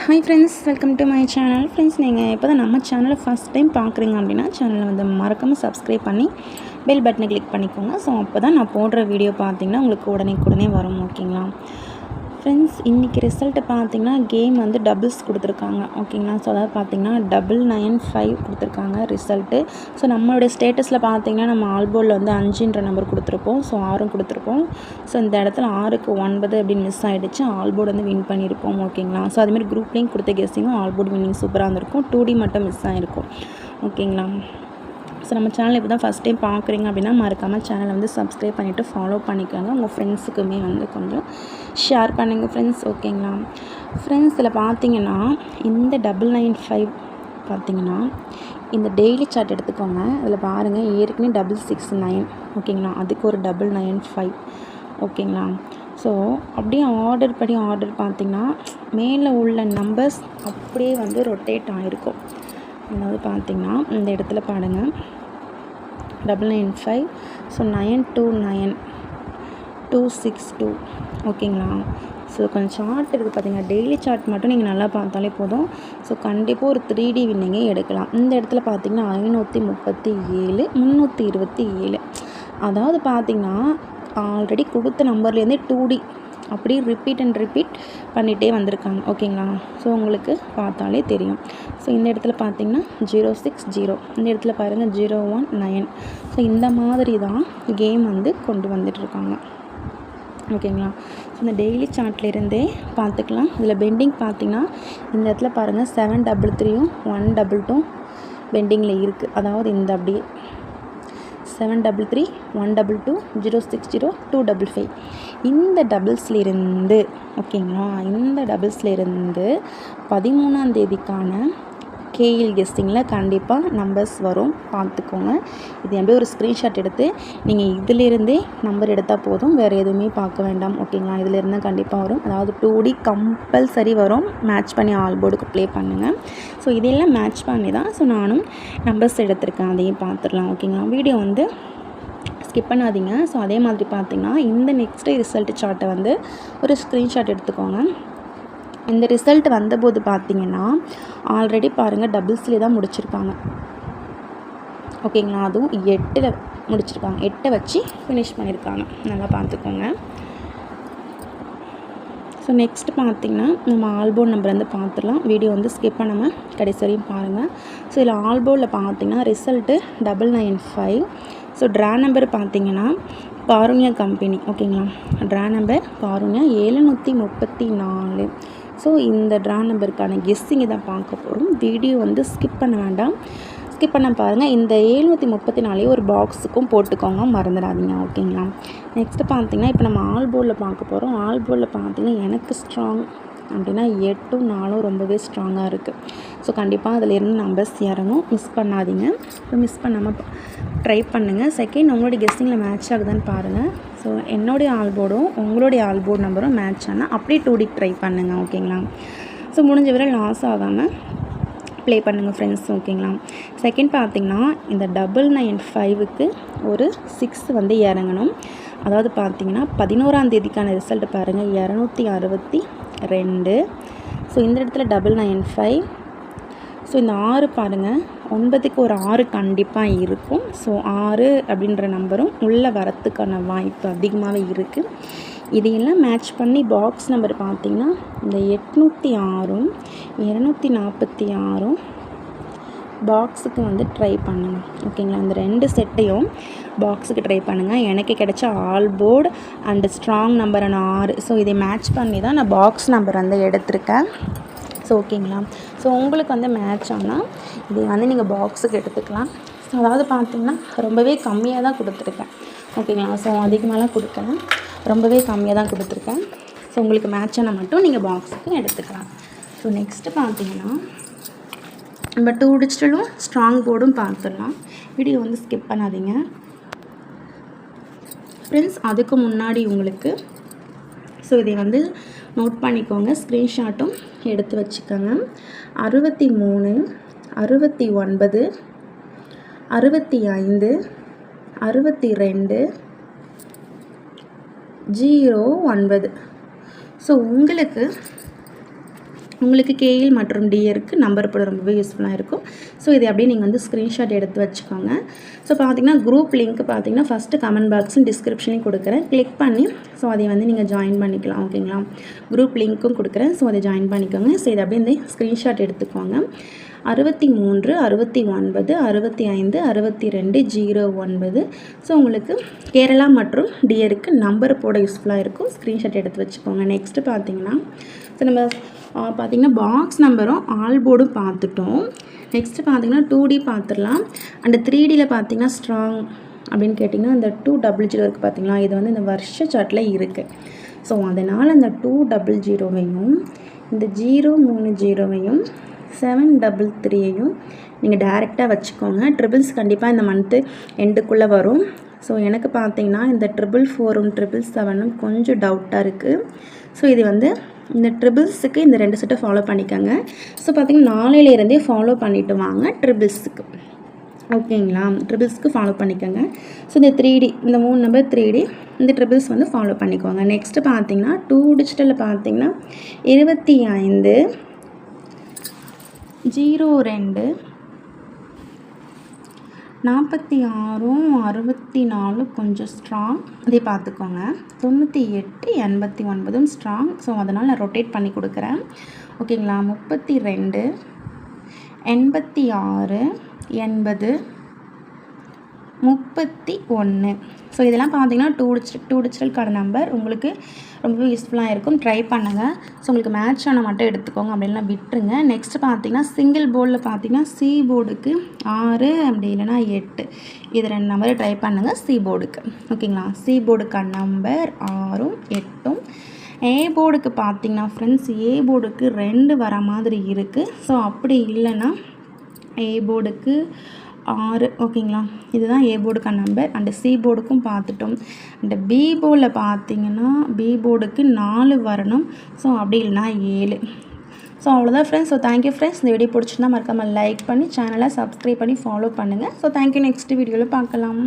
Hi friends, welcome to my channel. Friends, நீங்கள் இப்போ தான் நம்ம சேனலை ஃபஸ்ட் டைம் பார்க்குறீங்க அப்படின்னா சேனலை வந்து மறக்காமல் சப்ஸ்கிரைப் பண்ணி பெல் பட்டனை கிளிக் பண்ணிக்கோங்க. ஸோ அப்போ தான் நான் போடுற வீடியோ பார்த்தீங்கன்னா உங்களுக்கு உடனே வரும். ஓகேங்களா ஃப்ரெண்ட்ஸ், இன்றைக்கி ரிசல்ட்டு பார்த்திங்கன்னா கேம் வந்து டபுள்ஸ் கொடுத்துருக்காங்க. ஓகேங்களா, ஸோ அதாவது பார்த்திங்கன்னா 995 கொடுத்துருக்காங்க ரிசல்ட்டு. ஸோ நம்மளுடைய ஸ்டேட்டஸில் பார்த்திங்கன்னா நம்ம ஆல்போர்டில் வந்து 5ன்ற நம்பர் கொடுத்துருப்போம். ஸோ 6 கொடுத்துருப்போம். ஸோ இந்த இடத்துல 6க்கு 9 அப்படின்னு மிஸ் ஆகிடுச்சு. ஆல்போர்டு வந்து வின் பண்ணியிருப்போம். ஓகேங்களா, ஸோ அதுமாதிரி குரூப்லேயும் கொடுத்த கெஸ்ஸிங்கும் ஆல்போர்டு வின்னிங் சூப்பராக இருந்திருக்கும். 2D மட்டும் மிஸ் ஆகிருக்கும். ஓகேங்களா, ஸோ நம்ம சேனல் இப்போ தான் ஃபஸ்ட் டைம் பார்க்குறீங்க அப்படின்னா மறக்காமல் சேனலை வந்து சப்ஸ்கிரைப் பண்ணிவிட்டு ஃபாலோ பண்ணிக்கோங்க. உங்கள் ஃப்ரெண்ட்ஸுக்குமே வந்து கொஞ்சம் ஷேர் பண்ணுங்கள் ஃப்ரெண்ட்ஸ். ஓகேங்களா ஃப்ரெண்ட்ஸ், இதில் பார்த்தீங்கன்னா இந்த 995 பார்த்தீங்கன்னா இந்த டெய்லி சார்ட் எடுத்துக்கோங்க. அதில் பாருங்கள், ஏற்கனவே 669. ஓகேங்களா, அதுக்கு ஒரு 995. ஓகேங்களா, ஸோ அப்படியே ஆர்டர் பார்த்திங்கன்னா மேலே உள்ள நம்பர்ஸ் அப்படியே வந்து ரொட்டேட் ஆகிருக்கும். அதாவது பார்த்திங்கன்னா இந்த இடத்துல பாருங்கள் 995. ஸோ 929 262. ஓகேங்களா, ஸோ கொஞ்சம் சார்ட் இருக்குது பார்த்தீங்கன்னா, டெய்லி சார்ட் மட்டும் நீங்கள் நல்லா பார்த்தாலே போதும். ஸோ கண்டிப்பாக ஒரு 3D வின்னிங்கே எடுக்கலாம். இந்த இடத்துல பார்த்திங்கன்னா 537 327. அதாவது பார்த்திங்கன்னா ஆல்ரெடி கொடுத்த நம்பர்லேருந்தே 2D அப்படியே ரிப்பீட் பண்ணிகிட்டே வந்திருக்காங்க. ஓகேங்களா, ஸோ உங்களுக்கு பார்த்தாலே தெரியும். ஸோ இந்த இடத்துல பார்த்திங்கன்னா 060, இந்த இடத்துல பாருங்கள் 019. ஸோ இந்த மாதிரி தான் கேம் வந்து கொண்டு வந்துட்டுருக்காங்க. ஓகேங்களா, ஸோ இந்த டெய்லி சார்ட்லேருந்தே பார்த்துக்கலாம். இதில் பெண்டிங் பார்த்திங்கன்னா இந்த இடத்துல பாருங்கள் 733 122 பெண்டிங்கில் இருக்குது. அதாவது இந்த அப்படியே 733 122 060 255. இந்த டபுள்ஸ்லேருந்து ஓகேங்களா, இந்த டபுள்ஸ்லேருந்து 13ஆம் தேதிக்கான கேஎல் கெஸ்டிங்கில் கண்டிப்பாக நம்பர்ஸ் வரும். பார்த்துக்கோங்க. இது எப்படி ஒரு ஸ்க்ரீன்ஷாட் எடுத்து நீங்கள் இதிலேருந்தே நம்பர் எடுத்தால் போதும், வேறு எதுவுமே பார்க்க வேண்டாம். ஓகேங்களா, இதிலேருந்து கண்டிப்பாக வரும். அதாவது 2D கம்பல்சரி வரும். மேட்ச் பண்ணி ஆல்போர்டுக்கு ப்ளே பண்ணுங்கள். ஸோ இதெல்லாம் மேட்ச் பண்ணி தான் ஸோ நானும் நம்பர்ஸ் எடுத்திருக்கேன். அதையும் பார்த்துடலாம். ஓகேங்களா, வீடியோ வந்து ஸ்கிப் பண்ணாதீங்க. ஸோ அதே மாதிரி பார்த்திங்கன்னா இந்த நெக்ஸ்ட் டே ரிசல்ட் சார்ட்டை வந்து ஒரு ஸ்க்ரீன்ஷாட் எடுத்துக்கோங்க. இந்த ரிசல்ட் வந்தபோது பார்த்திங்கன்னா ஆல்ரெடி பாருங்கள் டபுள்ஸ்லேயே தான் முடிச்சிருக்காங்க. ஓகேங்களா, அதுவும் 8ல் முடிச்சிருக்காங்க. 8 வச்சு ஃபினிஷ் பண்ணியிருக்காங்க. நல்லா பார்த்துக்கோங்க. ஸோ நெக்ஸ்ட் பார்த்திங்கன்னா நம்ம ஆல்போர்ட் நம்பர் வந்து பார்த்துடலாம். வீடியோ வந்து ஸ்கிப் பண்ணாமல் கடைசி வரையும் பாருங்கள். ஸோ இதில் ஆல்போர்டில் பார்த்திங்கன்னா ரிசல்ட்டு 995. ஸோ ட்ரா நம்பர் பார்த்திங்கன்னா காருண்யா கம்பெனி. ஓகேங்களா, ட்ரா நம்பர் காருண்யா 734. ஸோ இந்த ட்ரா நம்பருக்கான கெஸ்ஸிங்கை தான் பார்க்க போகிறோம். வீடியோ வந்து ஸ்கிப் பண்ண வேண்டாம், ஸ்கிப் பண்ண பாருங்கள். இந்த 734 ஒரு பாக்ஸுக்கும் போட்டுக்கோங்க, மறந்துடாதீங்க. ஓகேங்களா, நெக்ஸ்ட்டு பார்த்திங்கன்னா இப்போ நம்ம ஆல்போர்டில் பார்க்க போகிறோம். ஆல்போர்டில் பார்த்திங்கன்னா எனக்கு ஸ்ட்ராங் அப்படின்னா 8ம் 4ம் ரொம்பவே ஸ்ட்ராங்காக இருக்குது. ஸோ கண்டிப்பாக அதில் இருந்து நம்பர்ஸ் இறங்கும். மிஸ் பண்ணாதீங்க. ஸோ மிஸ் பண்ணாமல் ட்ரை பண்ணுங்கள். செகண்ட், உங்களுடைய கெஸ்டிங்கில் மேட்ச் ஆகுதுன்னு பாருங்கள். ஸோ என்னுடைய ஆல்போர்டும் உங்களுடைய ஆல்போர்ட் நம்பரும் மேட்ச் ஆனால் அப்படியே 2D ட்ரை பண்ணுங்கள். ஓகேங்களா, ஸோ முடிஞ்ச வரை லாஸ் ஆகாமல் ப்ளே பண்ணுங்கள் ஃப்ரெண்ட்ஸ். ஓகேங்களா, செகண்ட் பார்த்திங்கன்னா இந்த 995க்கு ஒரு 6 வந்து இறங்கணும். அதாவது பார்த்திங்கன்னா 11ஆம் தேதிக்கான ரிசல்ட் பாருங்கள் 262. ஸோ இந்த இடத்துல 995. ஸோ இந்த 6 பாருங்கள், 9க்கு ஒரு 6 கண்டிப்பாக இருக்கும். ஸோ 6 அப்படின்ற நம்பரும் உள்ளே வரத்துக்கான வாய்ப்பு அதிகமாகவே இருக்குது. இதையெல்லாம் மேட்ச் பண்ணி பாக்ஸ் நம்பர் பார்த்திங்கன்னா இந்த 806 246 பாக்ஸுக்கு வந்து ட்ரை பண்ணுங்கள். ஓகேங்களா, இந்த 2 செட்டையும் பாக்ஸுக்கு ட்ரை பண்ணுங்கள். எனக்கு கிடைச்ச ஆல்போர்டு அண்டு ஸ்ட்ராங் நம்பரான 6. ஸோ இதை மேட்ச் பண்ணி தான் நான் பாக்ஸ் நம்பர் வந்து எடுத்திருக்கேன். ஸோ ஓகேங்களா, ஸோ உங்களுக்கு வந்து மேட்ச் ஆனால் இதை வந்து நீங்கள் பாக்ஸுக்கு எடுத்துக்கலாம். ஸோ அதாவது பார்த்திங்கன்னா ரொம்பவே கம்மியாக தான் கொடுத்துருக்கேன். ஓகேங்களா, ஸோ அதிகமாகலாம் கொடுக்கல, ரொம்பவே கம்மியாக தான் கொடுத்துருக்கேன். ஸோ உங்களுக்கு மேட்ச் ஆனால் மட்டும் நீங்கள் பாக்ஸுக்கு எடுத்துக்கலாம். ஸோ நெக்ஸ்ட்டு பார்த்திங்கன்னா நம்ம 2 டிஜிட்டலும் ஸ்ட்ராங் போர்டும் பார்த்துடலாம். வீடியோ வந்து ஸ்கிப் பண்ணாதீங்க ஃப்ரெண்ட்ஸ். அதுக்கு முன்னாடி உங்களுக்கு ஸோ இதை வந்து நோட் பண்ணிக்கோங்க, ஸ்க்ரீன்ஷாட்டும் எடுத்து வச்சுக்கோங்க. 63 69 65 62 09. ஸோ உங்களுக்கு உங்களுக்கு கேஎல் மற்றும் டிஆருக்கு நம்பர் போட ரொம்பவே யூஸ்ஃபுல்லாக இருக்கும். ஸோ இதை அப்படியே நீங்கள் வந்து ஸ்க்ரீன்ஷாட் எடுத்து வச்சுக்கோங்க. ஸோ பார்த்தீங்கன்னா குரூப் லிங்க் பார்த்தீங்கன்னா ஃபஸ்ட்டு கமெண்ட் பாக்ஸும் டிஸ்கிரிப்ஷனையும் கொடுக்குறேன். கிளிக் பண்ணி ஸோ அதை வந்து நீங்கள் ஜாயின் பண்ணிக்கலாம். ஓகேங்களா? குரூப் லிங்க்கும் கொடுக்குறேன். ஸோ அதை ஜாயின் பண்ணிக்கோங்க. ஸோ இதை அப்படியே இந்த ஸ்க்ரீன்ஷாட் எடுத்துக்கோங்க. 63 69 65 62 09. ஸோ உங்களுக்கு கேரளா மற்றும் டிஆருக்கு நம்பர் போட யூஸ்ஃபுல்லாக இருக்கும். ஸ்க்ரீன்ஷாட் எடுத்து வச்சுக்கோங்க. நெக்ஸ்ட்டு பார்த்தீங்கன்னா ஸோ நம்ம பார்த்திங்கன்னா பாக்ஸ் நம்பரும் ஆல் போர்டும் பார்த்துட்டோம். நெக்ஸ்ட்டு பார்த்திங்கன்னா 2D பார்த்துடலாம். அண்ட் 3Dயில் பார்த்திங்கன்னா ஸ்ட்ராங் அப்படின்னு கேட்டிங்கன்னா இந்த 200 இருக்குது பார்த்திங்களா, இது வந்து இந்த வருஷ சார்ட்டில் இருக்குது. ஸோ அதனால் அந்த 200வையும் இந்த 030வையும் 733ஐயும் நீங்கள் டைரெக்டாக வச்சுக்கோங்க. ட்ரிபிள்ஸ் கண்டிப்பாக இந்த மந்த்து எண்டுக்குள்ளே வரும். ஸோ எனக்கு பார்த்திங்கன்னா இந்த 444ம் 777ம் கொஞ்சம் டவுட்டாக இருக்குது. ஸோ இது வந்து இந்த ட்ரிபிள்ஸுக்கு இந்த 2 செட்டை ஃபாலோ பண்ணிக்கோங்க. ஸோ பார்த்திங்கன்னா நாளையிலேருந்தே ஃபாலோ பண்ணிவிட்டு வாங்க ட்ரிபிள்ஸுக்கு. ஓகேங்களா? ட்ரிபிள்ஸ்க்கு ஃபாலோ பண்ணிக்கோங்க. ஸோ இந்த 3D இந்த 3 நம்பர் 3D இந்த ட்ரிபிள்ஸ் வந்து ஃபாலோ பண்ணிக்கோங்க. நெக்ஸ்ட்டு பார்த்திங்கன்னா 2 டிஜிட்டலில் பார்த்திங்கன்னா 25 02 46 64 கொஞ்சம் ஸ்ட்ராங், அதே பார்த்துக்கோங்க. 98 89 ஸ்ட்ராங். ஸோ அதனால் நான் ரொட்டேட் பண்ணி கொடுக்குறேன். ஓகேங்களா? 32 86 80 31. ஸோ இதெல்லாம் பார்த்தீங்கன்னா 2 டிஜிட்டலுக்கான நம்பர். உங்களுக்கு ரொம்பவே யூஸ்ஃபுல்லாக இருக்கும். ட்ரை பண்ணுங்கள். ஸோ உங்களுக்கு மேட்ச் ஆனால் மட்டும் எடுத்துக்கோங்க, அப்படின்லாம் விட்டுருங்க. நெக்ஸ்ட்டு பார்த்தீங்கன்னா சிங்கிள் போர்டில் பார்த்தீங்கன்னா சி போர்டுக்கு 6 அப்படி இல்லைனா 8 இது 2 நம்பரை ட்ரை பண்ணுங்கள் சி போர்டுக்கு. ஓகேங்களா? C போர்டுக்கான number 6ம் 8ம். ஏ போர்டுக்கு பார்த்தீங்கன்னா ஃப்ரெண்ட்ஸ் ஏ போர்டுக்கு 2 வர மாதிரி இருக்குது. ஸோ அப்படி இல்லைன்னா ஏ போர்டுக்கு 6. ஓகேங்களா? இதுதான் ஏ போர்டுக்கான நம்பர். அண்டு சி போர்டுக்கும் பார்த்துட்டோம். அண்டு பி போர்டில் பார்த்தீங்கன்னா பி போர்டுக்கு 4 வரணும். ஸோ அப்படி இல்லைனா 7. ஸோ அவ்வளோதான் ஃப்ரெண்ட்ஸ். So thank you friends. இந்த வீடியோ பிடிச்சிருந்தா மறக்காமல் லைக் பண்ணி சேனலை சப்ஸ்கிரைப் பண்ணி ஃபாலோ பண்ணுங்கள். So thank you. நெக்ஸ்ட் வீடியோவில் பார்க்கலாம்.